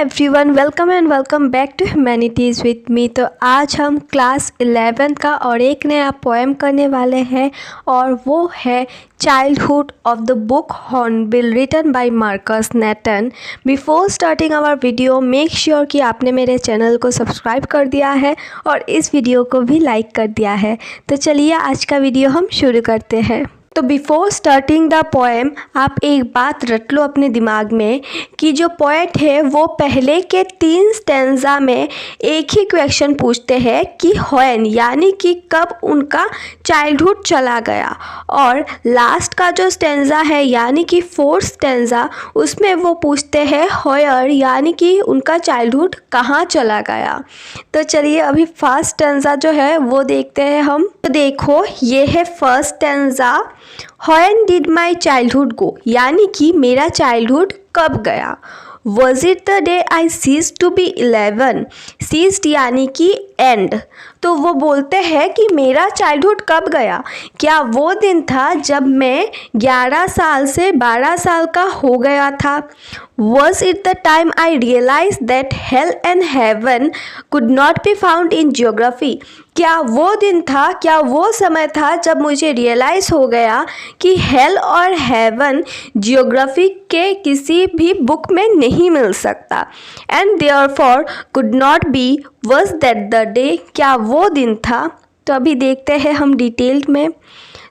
Everyone, welcome and welcome back to humanities with me. तो आज हम क्लास 11 का और एक नया पोएम करने वाले हैं और वो है childhood of the book hornbill written by Marcus Natten. Before starting our video make sure कि आपने मेरे चैनल को सब्सक्राइब कर दिया है और इस वीडियो को भी लाइक कर दिया है। तो चलिए आज का वीडियो हम शुरू करते हैं। तो बिफोर स्टार्टिंग द पोएम आप एक बात रट लो अपने दिमाग में कि जो पोएट है वो पहले के 3 स्टेंजा में एक ही क्वेश्चन पूछते हैं कि व्हेन यानी कि कब उनका चाइल्डहुड चला गया, और लास्ट का जो स्टेंजा है यानी कि 4th स्टेंजा उसमें वो पूछते हैं व्हेयर यानी कि उनका चाइल्डहुड कहाँ चला गया। तो चलिए अभी फर्स्ट स्टेंजा जो है वो देखते हैं हम। तो देखो ये है first stanza, When did my childhood go यानी कि मेरा चाइल्डहुड कब गया। Was it the day I ceased to be 11? Ceased यानी कि एंड। तो वो बोलते हैं कि मेरा चाइल्डहुड कब गया, क्या वो दिन था जब मैं 11 साल से 12 साल का हो गया था। Was it the time I realized that hell and heaven could not be found in geography? क्या वो दिन था, क्या वो समय था जब मुझे रियलाइज़ हो गया कि हेल और हेवन जियोग्राफी के किसी भी बुक में नहीं मिल सकता। And therefore could not be was that the day, क्या वो दिन था। तो अभी देखते हैं हम डिटेल्ड में।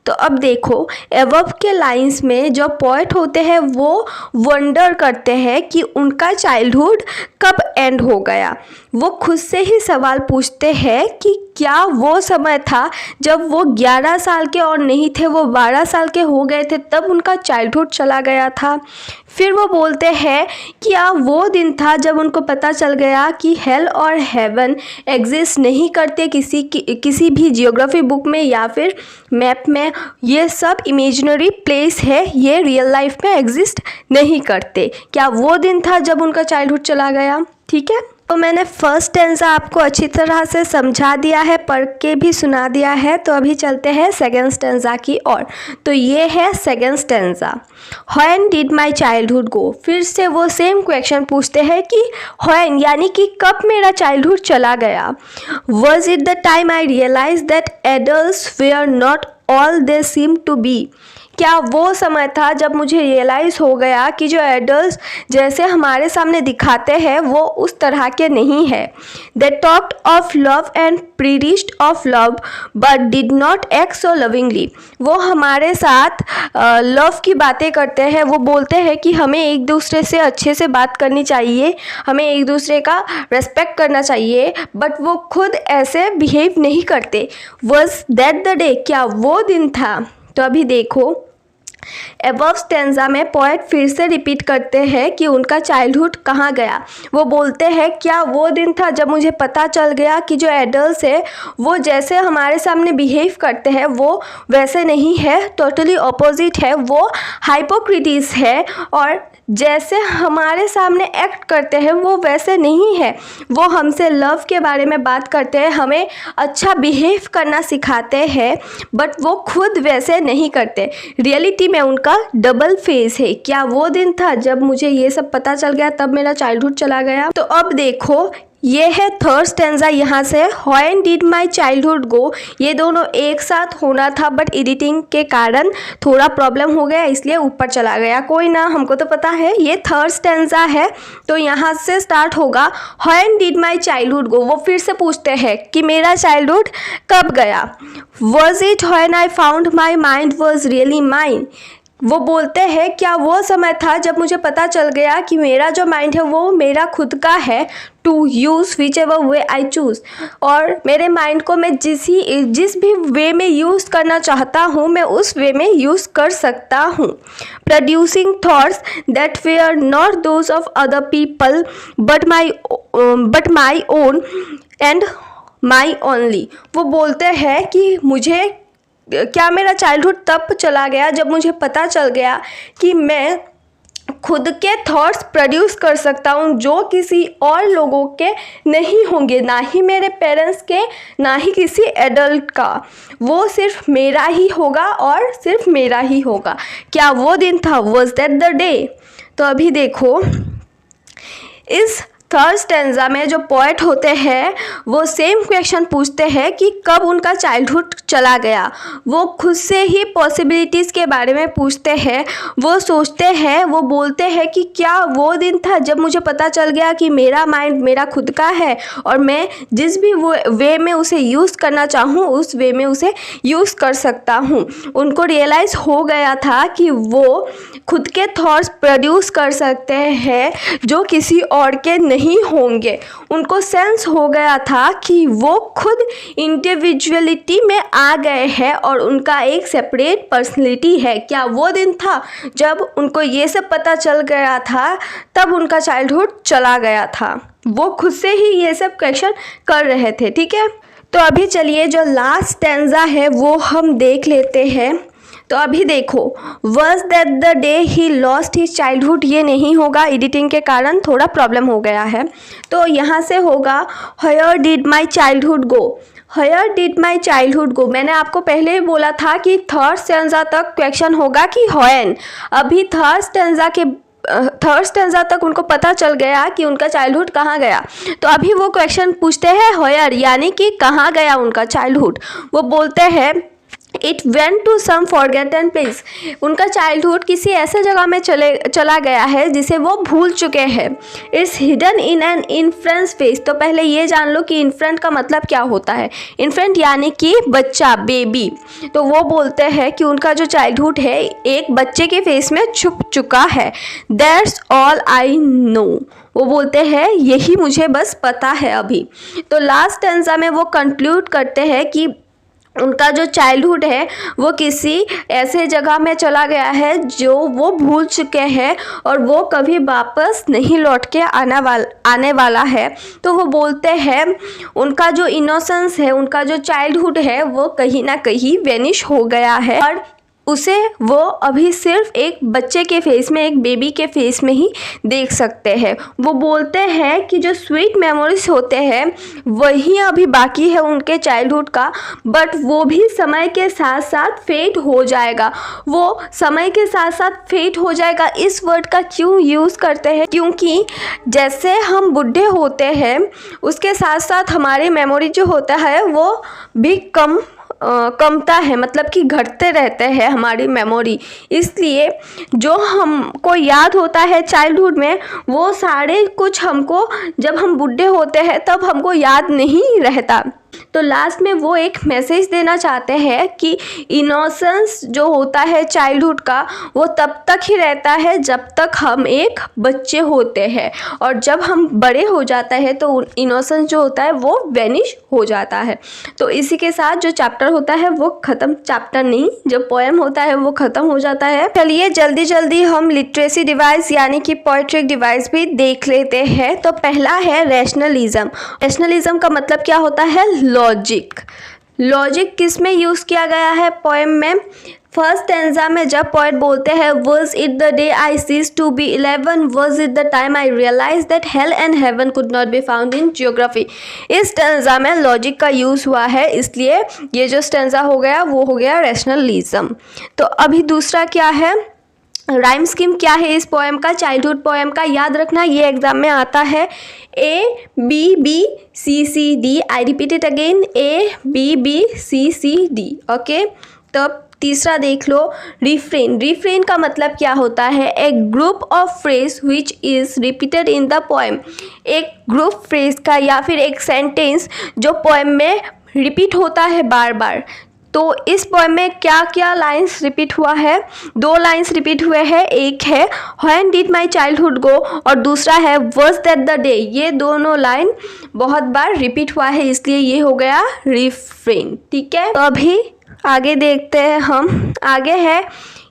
तो अब देखो एबव के लाइंस में जो पोएट होते हैं वो वंडर करते हैं कि उनका चाइल्डहुड कब एंड हो गया। वो खुद से ही सवाल पूछते हैं कि क्या वो समय था जब वो 11 साल के और नहीं थे, वो 12 साल के हो गए थे तब उनका चाइल्डहुड चला गया था। फिर वो बोलते हैं क्या वो दिन था जब उनको पता चल गया कि हेल और हेवन एग्जिस्ट नहीं करते किसी भी जियोग्राफी बुक में या फिर मैप में। ये सब इमेजिनरी प्लेस है, ये रियल लाइफ में एग्जिस्ट नहीं करते। क्या वो दिन था जब उनका चाइल्डहुड चला गया। ठीक है, तो मैंने फर्स्ट स्टेंजा आपको अच्छी तरह से समझा दिया है, पढ़ के भी सुना दिया है। तो अभी चलते हैं सेकेंड स्टेंजा की ओर। तो ये है second stanza, when did my childhood गो। फिर से वो सेम क्वेश्चन पूछते हैं कि व्हेन यानी कि कब मेरा चाइल्डहुड चला गया। Was it the time I realise that adults were not all they seem to be. क्या वो समय था जब मुझे रियलाइज़ हो गया कि जो एडल्ट्स जैसे हमारे सामने दिखाते हैं वो उस तरह के नहीं है। They talked of love and preached of love but did not act so lovingly. वो हमारे साथ लव की बातें करते हैं, वो बोलते हैं कि हमें एक दूसरे से अच्छे से बात करनी चाहिए, हमें एक दूसरे का रेस्पेक्ट करना चाहिए, बट वो खुद ऐसे बिहेव नहीं करते। वॉज दैट द डे, क्या वो दिन था। तो अभी देखो एबव स्टेंजा में पोएट फिर से रिपीट करते हैं कि उनका चाइल्डहुड कहाँ गया। वो बोलते हैं क्या वो दिन था जब मुझे पता चल गया कि जो एडल्ट्स है वो जैसे हमारे सामने बिहेव करते हैं वो वैसे नहीं है, टोटली ऑपोजिट है, वो हाइपोक्रिटिस है, और जैसे हमारे सामने एक्ट करते हैं वो वैसे नहीं है। वो हमसे लव के बारे में बात करते हैं, हमें अच्छा बिहेव करना सिखाते हैं, बट वो खुद वैसे नहीं करते। रियलिटी में उनका डबल फेस है। क्या वो दिन था जब मुझे ये सब पता चल गया तब मेरा चाइल्डहुड चला गया। तो अब देखो ये है थर्ड स्टेंजा, यहाँ से व्हेन डिड माई चाइल्डहुड गो। ये दोनों एक साथ होना था बट एडिटिंग के कारण थोड़ा प्रॉब्लम हो गया इसलिए ऊपर चला गया। कोई ना, हमको तो पता है ये थर्ड स्टेंजा है। तो यहाँ से स्टार्ट होगा व्हेन डिड माई चाइल्डहुड गो। वो फिर से पूछते हैं कि मेरा चाइल्डहुड कब गया। Was it when I found my mind was really mine. वो बोलते हैं क्या वो समय था जब मुझे पता चल गया कि मेरा जो माइंड है वो मेरा खुद का है, to use whichever way I choose, और मेरे माइंड को मैं जिस भी वे में यूज़ करना चाहता हूँ मैं उस वे में यूज़ कर सकता हूँ। Producing thoughts that were not those of other people but my own and my only. वो बोलते हैं कि मुझे क्या मेरा चाइल्डहुड तब चला गया जब मुझे पता चल गया कि मैं खुद के थॉट्स प्रोड्यूस कर सकता हूँ जो किसी और लोगों के नहीं होंगे, ना ही मेरे पेरेंट्स के, ना ही किसी एडल्ट का। वो सिर्फ मेरा ही होगा और सिर्फ मेरा ही होगा। क्या वो दिन था, वॉज दैट द डे। तो अभी देखो इस थर्ड स्टेंजा में जो पोएट होते हैं वो सेम क्वेश्चन पूछते हैं कि कब उनका चाइल्डहुड चला गया। वो खुद से ही पॉसिबिलिटीज़ के बारे में पूछते हैं। वो सोचते हैं, वो बोलते हैं कि क्या वो दिन था जब मुझे पता चल गया कि मेरा माइंड मेरा खुद का है और मैं जिस भी वे में उसे यूज़ करना चाहूँ उस वे में उसे यूज़ कर सकता हूँ। उनको रियलाइज़ हो गया था कि वो खुद के थॉट्स प्रोड्यूस कर सकते हैं जो किसी और के नहीं होंगे। उनको सेंस हो गया था कि वो खुद इंडिविजुअलिटी में आ गए हैं और उनका एक सेपरेट पर्सनैलिटी है। क्या वो दिन था जब उनको ये सब पता चल गया था, तब उनका चाइल्डहुड चला गया था। वो खुद से ही ये सब क्वेश्चन कर रहे थे। ठीक है, तो अभी चलिए जो लास्ट स्टैंजा है वो हम देख लेते हैं। तो अभी देखो, was that the day he lost his childhood, ये नहीं होगा, एडिटिंग के कारण थोड़ा प्रॉब्लम हो गया है। तो यहाँ से होगा where did my childhood go. Where did my childhood गो, मैंने आपको पहले ही बोला था कि थर्ड स्टैंजा तक क्वेश्चन होगा कि व्हेन। अभी थर्ड स्टैंजा तक उनको पता चल गया कि उनका चाइल्डहुड कहाँ गया, तो अभी वो क्वेश्चन पूछते हैं व्हेयर, यानी कि कहाँ गया उनका चाइल्डहुड। वो बोलते हैं it went to some forgotten place, उनका चाइल्डहुड किसी ऐसे जगह में चला गया है जिसे वो भूल चुके हैं। It's hidden in an infant face, तो पहले ये जान लो कि इन्फ्रेंट का मतलब क्या होता है। इन्फ्रेंट यानी कि बच्चा, बेबी। तो वो बोलते हैं कि उनका जो चाइल्डहुड है एक बच्चे के फेस में छुप चुका है। दैट्स ऑल आई नो, वो बोलते हैं यही मुझे बस पता है अभी। तो लास्ट स्टैंजा में वो कंक्लूड करते हैं कि उनका जो चाइल्डहुड है वो किसी ऐसे जगह में चला गया है जो वो भूल चुके हैं और वो कभी वापस नहीं लौट के आने वाला है। तो वो बोलते हैं उनका जो इनोसेंस है, उनका जो चाइल्डहुड है वो कहीं ना कहीं वेनिश हो गया है और उसे वो अभी सिर्फ एक बच्चे के फेस में, एक बेबी के फेस में ही देख सकते हैं। वो बोलते हैं कि जो स्वीट मेमोरीज होते हैं वही अभी बाकी है उनके चाइल्डहुड का, बट वो भी समय के साथ साथ फेड हो जाएगा। वो समय के साथ साथ फेड हो जाएगा, इस वर्ड का क्यों यूज़ करते हैं, क्योंकि जैसे हम बूढ़े होते हैं उसके साथ साथ हमारी मेमोरी जो होता है वो भी कमता है, मतलब कि घटते रहते हैं हमारी मेमोरी। इसलिए जो हमको याद होता है चाइल्डहुड में वो सारे कुछ हमको जब हम बूढ़े होते हैं तब हमको याद नहीं रहता। तो लास्ट में वो एक मैसेज देना चाहते हैं कि इनोसेंस जो होता है चाइल्डहुड का वो तब तक ही रहता है जब तक हम एक बच्चे होते हैं, और जब हम बड़े हो जाते हैं तो इनोसेंस जो होता है वो वेनिश हो जाता है। तो इसी के साथ जो चैप्टर होता है वो ख़त्म, चैप्टर नहीं, जो पोएम होता है वो ख़त्म हो जाता है। चलिए जल्दी जल्दी हम लिटरेसी डिवाइस यानी कि पोएट्रिक डिवाइस भी देख लेते हैं। तो पहला है रैशनलिज्म। रैशनलिज्म का मतलब क्या होता है? लॉजिक। लॉजिक किस में यूज़ किया गया है पोएम में? फर्स्ट स्टैंजा में जब पोएट बोलते हैं was it the day I ceased to be 11, was it the time I realized that hell and heaven could not be found in geography। इस स्टैंजा में लॉजिक का यूज़ हुआ है, इसलिए ये जो स्टैंजा हो गया वो हो गया रैशनलिज्म। तो अभी दूसरा क्या है? राइम स्कीम क्या है इस पोएम का, चाइल्डहुड पोएम का? याद रखना, ये एग्जाम में आता है। ABBCCD, I repeat it again, ABBCCD। Okay, तो तीसरा देख लो, रिफ्रेन। रिफ्रेन का मतलब क्या होता है? A group of phrase which is repeated in the poem. एक ग्रुप फ्रेज का या फिर एक सेंटेंस जो पोएम में रिपीट होता है बार बार। तो इस पोएम में क्या क्या लाइंस रिपीट हुआ है? 2 लाइंस रिपीट हुए हैं, एक है व्हेन डिड माई चाइल्डहुड गो और दूसरा है वाज दैट द डे। ये दोनों लाइन बहुत बार रिपीट हुआ है, इसलिए ये हो गया रिफ्रेन। ठीक है, तो अभी आगे देखते हैं हम। आगे है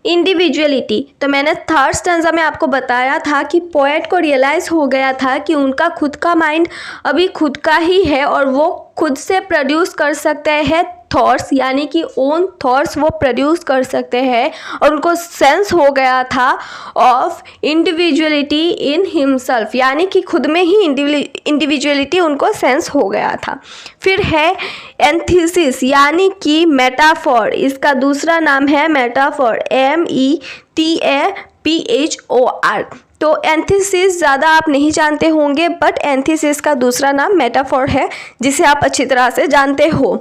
इंडिविजुअलिटी। तो मैंने थर्ड स्टैंजा में आपको बताया था कि पोएट को रियलाइज़ हो गया था कि उनका खुद का माइंड अभी खुद का ही है और वो खुद से प्रोड्यूस कर सकते हैं थॉट्स, यानी कि ओन थॉट्स वो प्रोड्यूस कर सकते हैं, और उनको सेंस हो गया था ऑफ इंडिविजुअलिटी इन हिमसेल्फ, यानी कि खुद में ही इंडिविजुअलिटी उनको सेंस हो गया था। फिर है एंथीसिस यानी कि मेटाफॉर, इसका दूसरा नाम है मेटाफॉर, METAPHOR। तो एंथिसिस ज़्यादा आप नहीं जानते होंगे, बट एंथिसिस का दूसरा नाम मेटाफोर है, जिसे आप अच्छी तरह से जानते हो।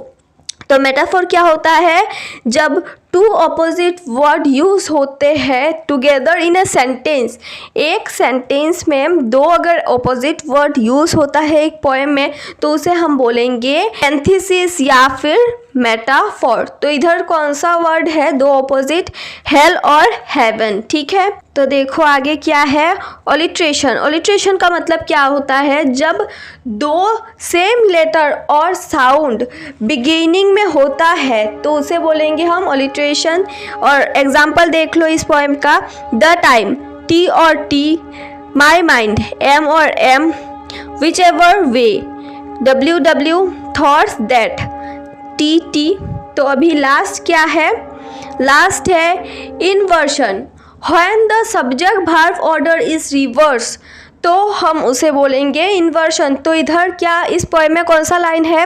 तो मेटाफोर क्या होता है? जब टू ऑपोजिट वर्ड यूज होते हैं टुगेदर इन अ सेंटेंस। एक सेंटेंस में दो अगर ऑपोजिट वर्ड यूज होता है एक पोएम में, तो उसे हम बोलेंगे एंथिसिस या फिर मेटाफोर। तो इधर कौन सा वर्ड है दो ऑपोजिट? हेल और हेवन। ठीक है, तो देखो आगे क्या है, ऑलिट्रेशन। ऑलिट्रेशन का मतलब क्या होता है? जब दो सेम लेटर और साउंड बिगिनिंग में होता है तो उसे बोलेंगे हम ऑलिट्रेशन। और एग्जाम्पल देख लो इस पोएम का, द टाइम, टी और टी, माई माइंड, एम और M, whichever way, W W, thoughts, that, T T. तो अभी लास्ट क्या है? लास्ट है inversion. When the subject verb order is reverse, तो हम उसे बोलेंगे इन्वर्शन। तो इधर क्या इस पोएम में कौन सा लाइन है?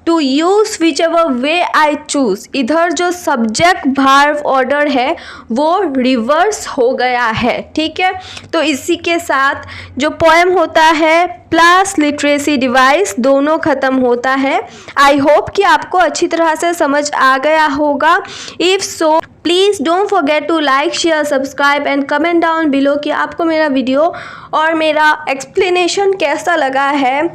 To use whichever way I choose. इधर जो सब्जेक्ट वर्ब ऑर्डर है वो रिवर्स हो गया है। ठीक है, तो इसी के साथ जो पोएम होता है प्लस लिटरेसी डिवाइस दोनों ख़त्म होता है। आई होप कि आपको अच्छी तरह से समझ आ गया होगा। If so please don't forget to like, share, subscribe and comment down below कि आपको मेरा वीडियो और मेरा एक्सप्लेनेशन कैसा लगा है।